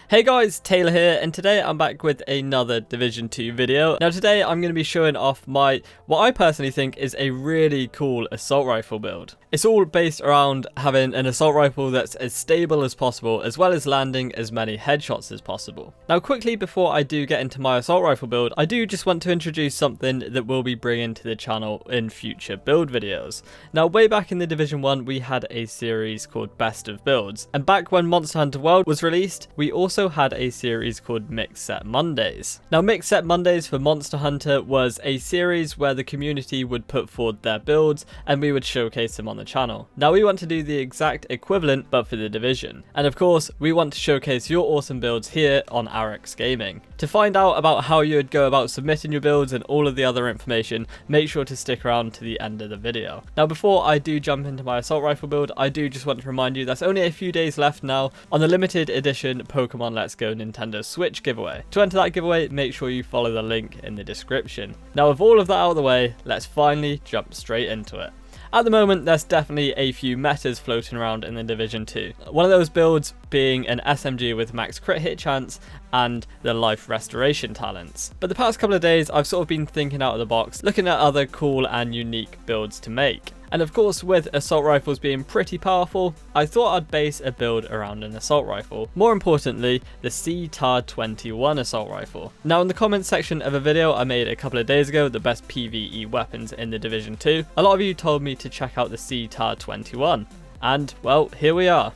Hey guys, Taylor here, and today I'm back with another Division 2 video. Now today I'm going to be showing off what I personally think is a really cool assault rifle build. It's all based around having an assault rifle that's as stable as possible, as well as landing as many headshots as possible. Now quickly before I do get into my assault rifle build, I do just want to introduce something that we'll be bringing to the channel in future build videos. Now way back in the Division 1 we had a series called Best of Builds, and back when Monster Hunter World was released, we also had a series called Mixed Set Mondays. Now Mixed Set Mondays for Monster Hunter was a series where the community would put forward their builds and we would showcase them on the channel. Now we want to do the exact equivalent but for the Division, and of course we want to showcase your awesome builds here on Arekkz Gaming. To find out about how you would go about submitting your builds and all of the other information, make sure to stick around to the end of the video. Now before I do jump into my assault rifle build, I do just want to remind you that's only a few days left now on the limited edition Pokemon Let's Go Nintendo Switch giveaway. To enter that giveaway, make sure you follow the link in the description. Now with all of that out of the way, let's finally jump straight into it. At the moment, there's definitely a few metas floating around in the Division 2. One of those builds being an SMG with max crit hit chance and the life restoration talents. But the past couple of days, I've sort of been thinking out of the box, looking at other cool and unique builds to make. And of course, with assault rifles being pretty powerful, I thought I'd base a build around an assault rifle. More importantly, the CTAR-21 assault rifle. Now in the comments section of a video I made a couple of days ago, the best PvE weapons in the Division 2, a lot of you told me to check out the CTAR-21. And well, here we are.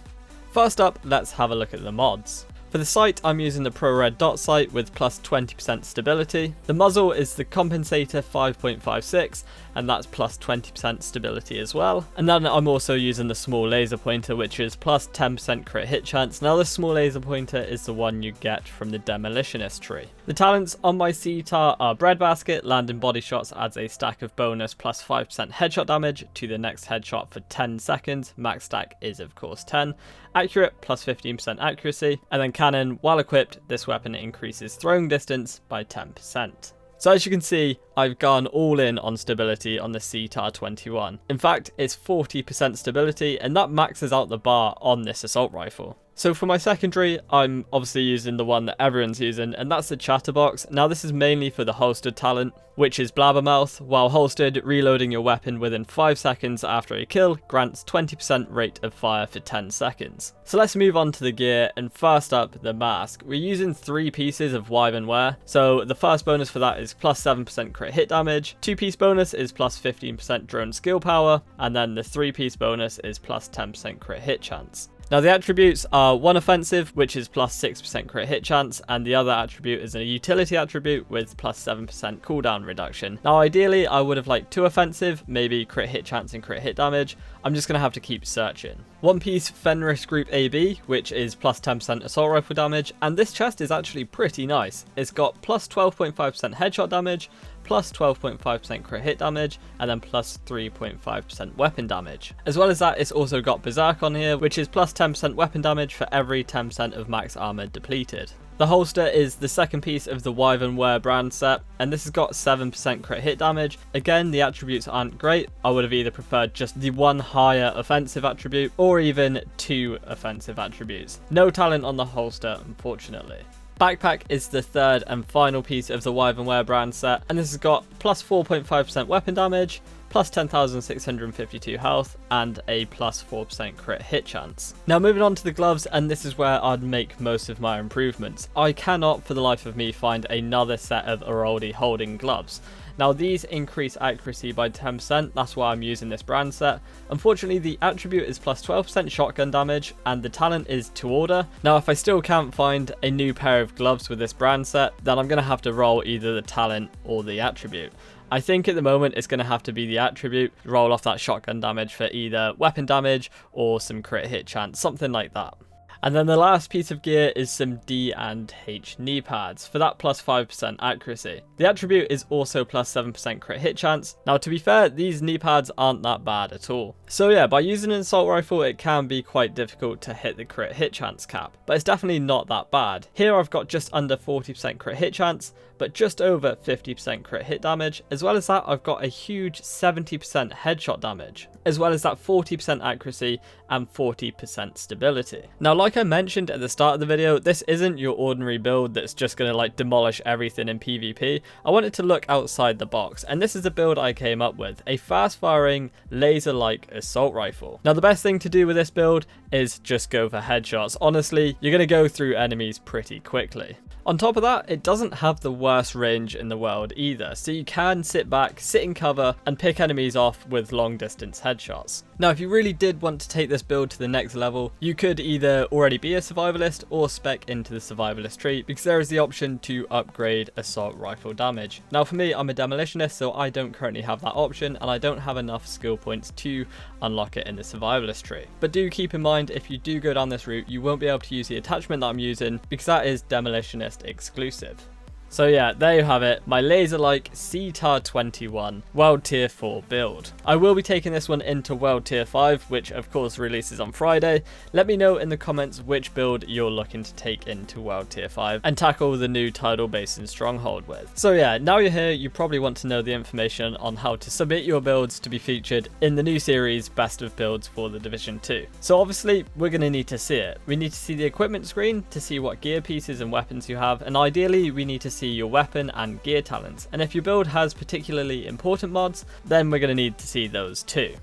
First up, let's have a look at the mods. For the sight, I'm using the Pro Red Dot sight with plus 20% stability. The muzzle is the Compensator 5.56, and that's plus 20% stability as well. And then I'm also using the small laser pointer, which is plus 10% crit hit chance. Now this small laser pointer is the one you get from the Demolitionist tree. The talents on my CTAR are Breadbasket, landing body shots adds a stack of bonus plus 5% headshot damage to the next headshot for 10 seconds. Max stack is of course 10. Accurate plus 15% accuracy, and then cannon, while equipped, this weapon increases throwing distance by 10%. So as you can see, I've gone all in on stability on the CTAR-21. In fact, it's 40% stability, and that maxes out the bar on this assault rifle. So for my secondary, I'm obviously using the one that everyone's using, and that's the Chatterbox. Now this is mainly for the holstered talent, which is Blabbermouth. While holstered, reloading your weapon within 5 seconds after a kill grants 20% rate of fire for 10 seconds. So let's move on to the gear, and first up, the mask. We're using 3 pieces of Wyvern wear, so the first bonus for that is plus 7% crit hit damage, 2-piece bonus is plus 15% drone skill power, and then the 3-piece bonus is plus 10% crit hit chance. Now the attributes are one offensive, which is plus 6% crit hit chance, and the other attribute is a utility attribute with plus 7% cooldown reduction. Now ideally I would have liked 2 offensive, maybe crit hit chance and crit hit damage. I'm just going to have to keep searching. 1-piece Fenris Group AB, which is plus 10% assault rifle damage, and this chest is actually pretty nice. It's got plus 12.5% headshot damage, plus 12.5% crit hit damage, and then plus 3.5% weapon damage. As well as that, it's also got Berserk on here, which is plus 10% weapon damage for every 10% of max armor depleted. The holster is the second piece of the Wyvern Wear brand set, and this has got 7% crit hit damage. Again, the attributes aren't great. I would have either preferred just the one higher offensive attribute or even 2 offensive attributes. No talent on the holster, unfortunately. Backpack is the third and final piece of the Wyvern Wear brand set, and this has got plus 4.5% weapon damage, plus 10,652 health, and a plus 4% crit hit chance. Now moving on to the gloves, and this is where I'd make most of my improvements. I cannot for the life of me find another set of Aroldi holding gloves. Now these increase accuracy by 10%, that's why I'm using this brand set. Unfortunately the attribute is plus 12% shotgun damage and the talent is to order. Now if I still can't find a new pair of gloves with this brand set, then I'm going to have to roll either the talent or the attribute. I think at the moment it's going to have to be the attribute, roll off that shotgun damage for either weapon damage or some crit hit chance, something like that. And then the last piece of gear is some D and H knee pads for that plus 5% accuracy. The attribute is also plus 7% crit hit chance. Now to be fair, these knee pads aren't that bad at all. So yeah, by using an assault rifle it can be quite difficult to hit the crit hit chance cap, but it's definitely not that bad. Here I've got just under 40% crit hit chance, but just over 50% crit hit damage. As well as that, I've got a huge 70% headshot damage, as well as that 40% accuracy and 40% stability. Now like like I mentioned at the start of the video, this isn't your ordinary build that's just going to like demolish everything in PvP. I wanted to look outside the box, and this is the build I came up with, a fast-firing, laser-like assault rifle. Now the best thing to do with this build is just go for headshots. Honestly, you're going to go through enemies pretty quickly. On top of that, it doesn't have the worst range in the world either, so you can sit back, sit in cover, and pick enemies off with long distance headshots. Now if you really did want to take this build to the next level, you could either already be a survivalist or spec into the survivalist tree, because there is the option to upgrade assault rifle damage. Now for me, I'm a demolitionist, so I don't currently have that option, and I don't have enough skill points to unlock it in the survivalist tree. But do keep in mind, if you do go down this route, you won't be able to use the attachment that I'm using, because that is demolitionist exclusive. So yeah, there you have it, my laser-like CTAR-21 World Tier 4 build. I will be taking this one into World Tier 5, which of course releases on Friday. Let me know in the comments which build you're looking to take into World Tier 5 and tackle the new tidal basin stronghold with. So yeah, now you're here, you probably want to know the information on how to submit your builds to be featured in the new series Best of Builds for the Division 2. So obviously, we're going to need to see it. We need to see the equipment screen to see what gear pieces and weapons you have, and ideally we need to see your weapon and gear talents, and if your build has particularly important mods, then we're going to need to see those too.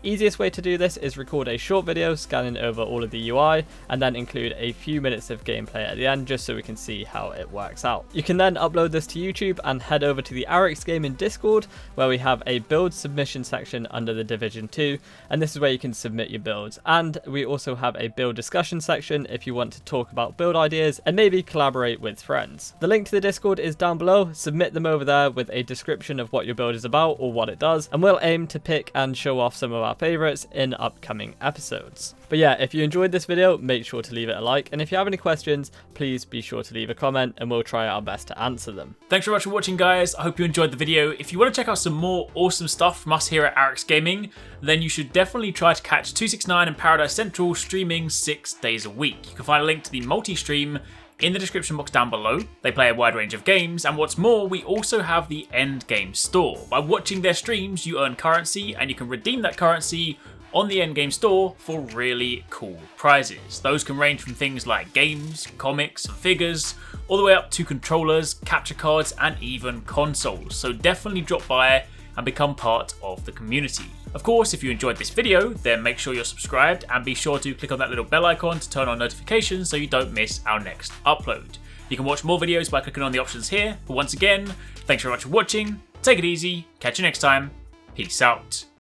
Easiest way to do this is record a short video scanning over all of the UI and then include a few minutes of gameplay at the end just so we can see how it works out. You can then upload this to YouTube and head over to the Arekkz gaming Discord, where we have a build submission section under the Division 2, and this is where you can submit your builds. And we also have a build discussion section if you want to talk about build ideas and maybe collaborate with friends. The link to the Discord is down below. Submit them over there with a description of what your build is about or what it does, and we'll aim to pick and show off some of our favorites in upcoming episodes. But yeah, if you enjoyed this video, make sure to leave it a like, and if you have any questions, please be sure to leave a comment and we'll try our best to answer them. Thanks very much for watching, guys. I hope you enjoyed the video. If you want to check out some more awesome stuff from us here at Arekkz Gaming, then you should definitely try to catch TwoSixNine and Paradise Central streaming 6 days a week. You can find a link to the multi-stream in the description box down below. They play a wide range of games, and what's more, we also have the Endgame store. By watching their streams, you earn currency, and you can redeem that currency on the Endgame store for really cool prizes. Those can range from things like games, comics, and figures, all the way up to controllers, capture cards, and even consoles. So definitely drop by and become part of the community. Of course, if you enjoyed this video, then make sure you're subscribed and be sure to click on that little bell icon to turn on notifications so you don't miss our next upload. You can watch more videos by clicking on the options here, but once again, thanks very much for watching, take it easy, catch you next time, peace out.